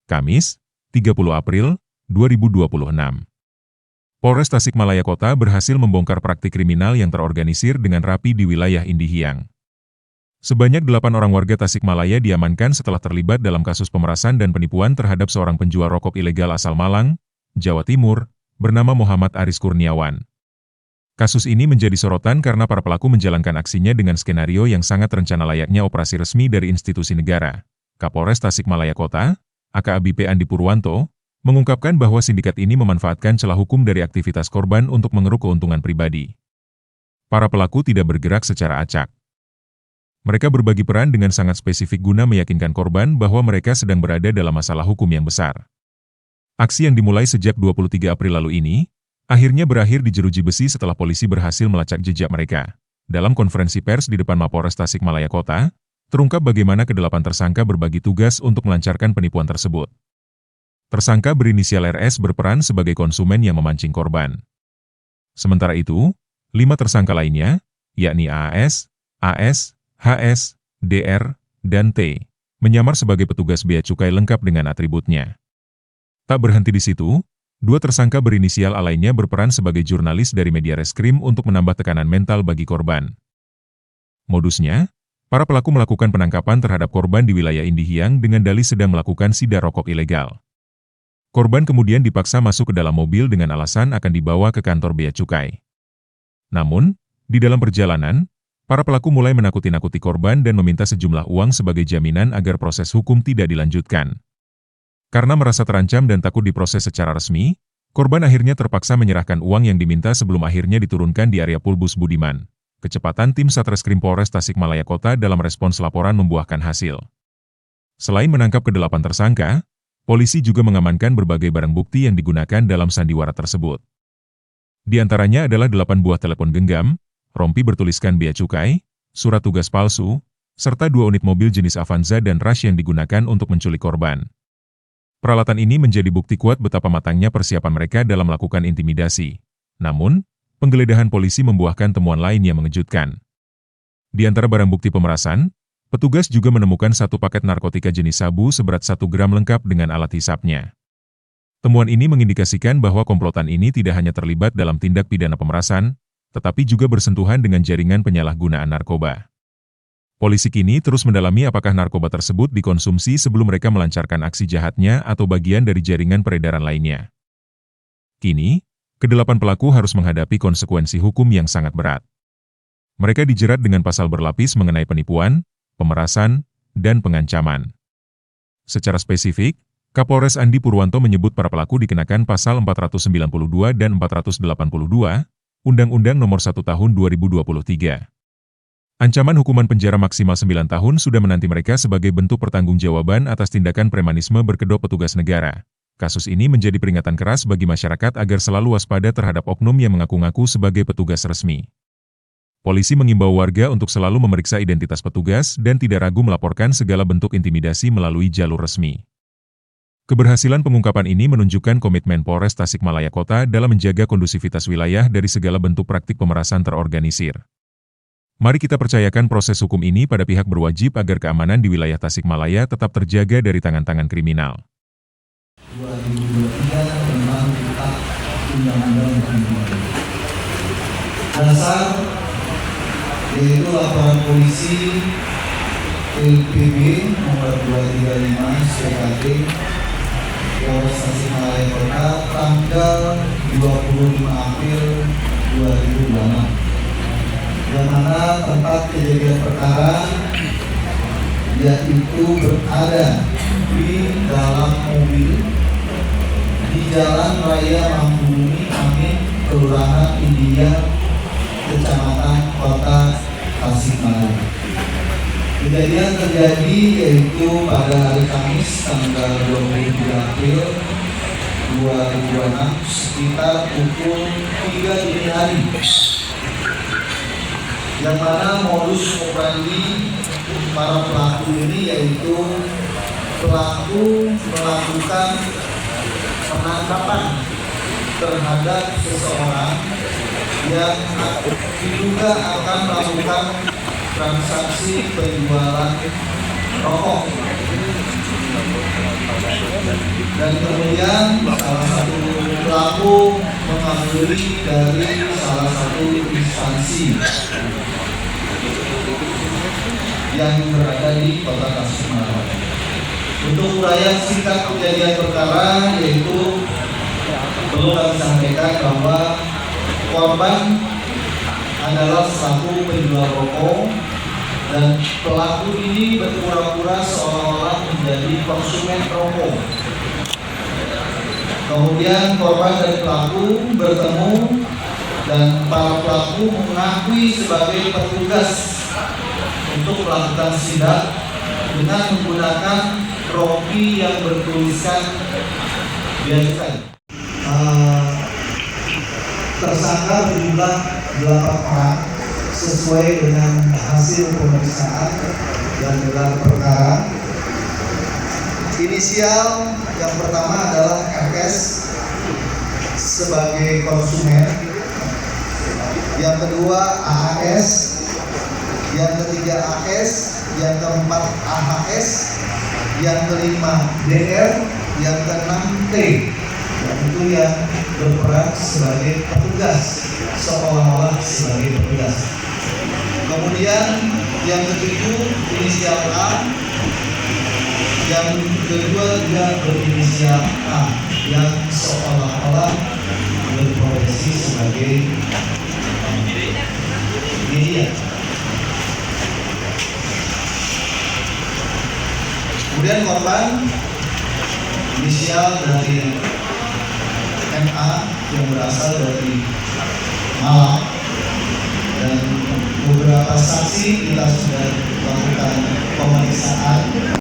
Kamis, 30 April 2026. Polres Tasikmalaya Kota berhasil membongkar praktik kriminal yang terorganisir dengan rapi di wilayah Indihiyang. Sebanyak 8 orang warga Tasikmalaya diamankan setelah terlibat dalam kasus pemerasan dan penipuan terhadap seorang penjual rokok ilegal asal Malang, Jawa Timur, bernama Muhammad Aris Kurniawan. Kasus ini menjadi sorotan karena para pelaku menjalankan aksinya dengan skenario yang sangat rencana layaknya operasi resmi dari institusi negara. Kapolres Tasikmalaya Kota, AKBP Andi Purwanto, mengungkapkan bahwa sindikat ini memanfaatkan celah hukum dari aktivitas korban untuk mengeruk keuntungan pribadi. Para pelaku tidak bergerak secara acak. Mereka berbagi peran dengan sangat spesifik guna meyakinkan korban bahwa mereka sedang berada dalam masalah hukum yang besar. Aksi yang dimulai sejak 23 April lalu ini, akhirnya berakhir di jeruji besi setelah polisi berhasil melacak jejak mereka. Dalam konferensi pers di depan Mapolres Tasikmalaya Kota, terungkap bagaimana ke-8 tersangka berbagi tugas untuk melancarkan penipuan tersebut. Tersangka berinisial RS berperan sebagai konsumen yang memancing korban. Sementara itu, 5 tersangka lainnya, yakni AS, HS, DR, dan T, menyamar sebagai petugas bea cukai lengkap dengan atributnya. Tak berhenti di situ, 2 tersangka berinisial A lainnya berperan sebagai jurnalis dari media reskrim untuk menambah tekanan mental bagi korban. Modusnya, para pelaku melakukan penangkapan terhadap korban di wilayah Indihiyang dengan dalih sedang melakukan sidar rokok ilegal. Korban kemudian dipaksa masuk ke dalam mobil dengan alasan akan dibawa ke kantor bea cukai. Namun, di dalam perjalanan, para pelaku mulai menakuti-nakuti korban dan meminta sejumlah uang sebagai jaminan agar proses hukum tidak dilanjutkan. Karena merasa terancam dan takut diproses secara resmi, korban akhirnya terpaksa menyerahkan uang yang diminta sebelum akhirnya diturunkan di area Pulbus Budiman. Kecepatan tim Satreskrim Polres Tasikmalaya Kota dalam respons laporan membuahkan hasil. Selain menangkap ke-8 tersangka, polisi juga mengamankan berbagai barang bukti yang digunakan dalam sandiwara tersebut. Di antaranya adalah 8 buah telepon genggam, rompi bertuliskan bea cukai, surat tugas palsu, serta 2 unit mobil jenis Avanza dan Rush yang digunakan untuk menculik korban. Peralatan ini menjadi bukti kuat betapa matangnya persiapan mereka dalam melakukan intimidasi. Namun, penggeledahan polisi membuahkan temuan lain yang mengejutkan. Di antara barang bukti pemerasan, petugas juga menemukan 1 paket narkotika jenis sabu seberat 1 gram lengkap dengan alat hisapnya. Temuan ini mengindikasikan bahwa komplotan ini tidak hanya terlibat dalam tindak pidana pemerasan, tetapi juga bersentuhan dengan jaringan penyalahgunaan narkoba. Polisi kini terus mendalami apakah narkoba tersebut dikonsumsi sebelum mereka melancarkan aksi jahatnya atau bagian dari jaringan peredaran lainnya. Kini, ke-8 pelaku harus menghadapi konsekuensi hukum yang sangat berat. Mereka dijerat dengan pasal berlapis mengenai penipuan, pemerasan, dan pengancaman. Secara spesifik, Kapolres Andi Purwanto menyebut para pelaku dikenakan pasal 492 dan 482, Undang-Undang Nomor 1 Tahun 2023. Ancaman hukuman penjara maksimal 9 tahun sudah menanti mereka sebagai bentuk pertanggungjawaban atas tindakan premanisme berkedok petugas negara. Kasus ini menjadi peringatan keras bagi masyarakat agar selalu waspada terhadap oknum yang mengaku-ngaku sebagai petugas resmi. Polisi mengimbau warga untuk selalu memeriksa identitas petugas dan tidak ragu melaporkan segala bentuk intimidasi melalui jalur resmi. Keberhasilan pengungkapan ini menunjukkan komitmen Polres Tasikmalaya Kota dalam menjaga kondusivitas wilayah dari segala bentuk praktik pemerasan terorganisir. Mari kita percayakan proses hukum ini pada pihak berwajib agar keamanan di wilayah Tasikmalaya tetap terjaga dari tangan-tangan kriminal. 2023 memang kita undang-undang dasar yaitu laporan polisi LPB nomor 235 CKT Polres Tasikmalaya Kota tanggal 25 April 2026, yang mana tempat kejadian perkara yaitu berada di dalam mobil di Jalan Raya Mambuni Amin, Kelurahan Indihiyang, Kecamatan Kota Tasikmalaya. Kejadian terjadi yaitu pada hari Kamis tanggal 23 April 2026 sekitar pukul 3 dini hari, yang mana modus operandi para pelaku ini yaitu pelaku melakukan penangkapan terhadap seseorang yang diduga akan melakukan transaksi penjualan rokok. dan kemudian salah satu pelaku mengambil dari salah satu instansi yang berada di Kota Tasikmalaya. Untuk uraian singkat kejadian perkara, yaitu perlu kami sampaikan bahwa korban adalah selaku penjual rokok dan pelaku ini berpura-pura seolah-olah menjadi konsumen rokok. Kemudian korban dan pelaku bertemu dan para pelaku mengakui sebagai petugas untuk melakukan sidak dengan menggunakan rompi yang bertuliskan bea cukai. Tersangka berjumlah 8 orang sesuai dengan hasil pemeriksaan dan gelar perkara. Inisial yang pertama adalah RS sebagai konsumen, yang kedua AAS, yang ketiga AS, yang keempat AHS, yang kelima DR, yang keenam T, yaitu yang berperan sebagai petugas, seolah-olah sebagai petugas. Kemudian yang ketujuh inisial A, yang kedua juga berinisial A, yang seolah-olah berprofesi sebagai media. Kemudian korban inisial dari MA yang berasal dari Malang, dan beberapa saksi kita sudah lakukan pemeriksaan.